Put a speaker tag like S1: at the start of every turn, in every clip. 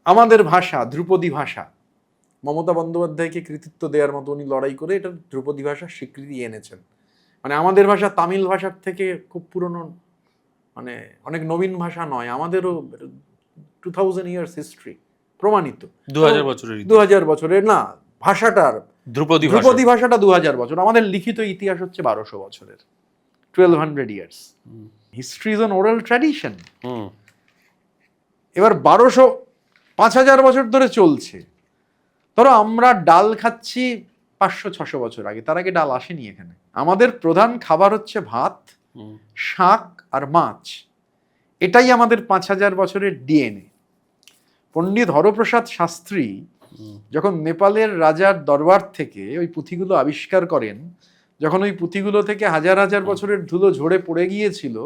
S1: আমাদের ভাষা ধ্রুপদী ভাষা, মমতা বন্দ্যোপাধ্যায়কে কৃতিত্ব দেওয়ার মতো উনি লড়াই করে এটা ধ্রুপদী ভাষার স্বীকৃতি এনেছেন। মানে আমাদের ভাষা তামিল ভাষার থেকে খুব পুরনো, মানে অনেক নবীন ভাষা নয়, আমাদেরও 2000 ইয়ার্স হিস্ট্রি প্রমাণিত।
S2: 2000 বছরের
S1: 2000 বছরের না, ভাষাটার
S2: ধ্রুপদী
S1: ভাষাটা 2000 বছর, আমাদের লিখিত ইতিহাস হচ্ছে 1200 বছরের, 1200 years. History is an oral tradition. এবার 5000 বছর ধরে চলছে। ধরো আমরা ডাল খাচ্ছি 500-600 বছর আগে, তার আগে ডাল আসেনি এখানে। আমাদের প্রধান খাবার হচ্ছে ভাত, শাক আর মাছ, এটাই আমাদের 5000 বছরের ডিএনএ। পণ্ডিত হরপ্রসাদ শাস্ত্রী যখন নেপালের রাজার দরবার থেকে ওই পুঁথিগুলো আবিষ্কার করেন, যখন ওই পুঁথিগুলো থেকে হাজার হাজার বছরের ধুলো ঝরে পড়ে গিয়েছিল,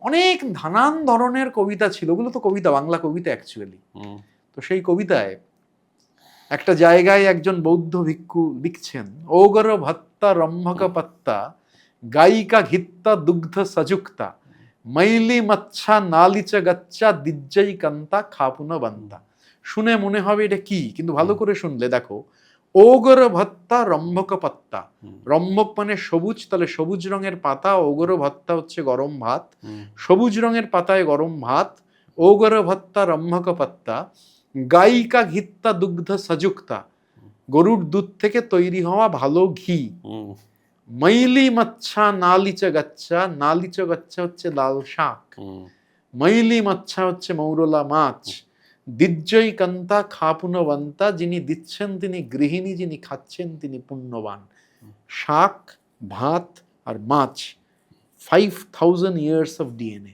S1: অনেক নানান ধরনের কবিতা ছিল, ওগুলো তো কবিতা, বাংলা কবিতা অ্যাকচুয়ালি। তো সেই কবিতায় একটা জায়গায় একজন বৌদ্ধ ভিক্ষু লিখছেন, ওগর ভত্তা রম্ভক পত্তা গায়িকা ঘিত্তা দুগ্ধ সযুক্তা মাইলি মচ্ছা নালিচ গচ্চা দিজ্জই কান্তা খাপুন বান্তা। শুনে মনে হবে এটা কি, কিন্তু ভালো করে শুনলে দেখো, ওগর ভত্তা রম্ভক পাত্তা, রম্ভক মানে সবুজ, তাহলে সবুজ রঙের পাতা, ওগর ভত্তা হচ্ছে গরম ভাত, সবুজ রঙের পাতায় গরম ভাত, ওগর ভত্তা রম্ভক পাত্তা গায়িকা ঘিত্তা দুগ্ধ সযুক্তা, গরুর দুধ থেকে তৈরি হওয়া ভালো ঘি, মাইলি মাচ্ছা নালিচ গাচ্চা, নালিচ গাচ্চা হচ্ছে লাল শাক, মাইলি মাচ্ছা হচ্ছে মৌরলা মাছ, দিজ্জই কান্তা খাপুনবন্তা, যিনি দিচ্ছেন তিনি গৃহিণী, যিনি খাচ্ছেন তিনি পুণ্যবান। শাক, ভাত আর মাছ, 5000 years of DNA।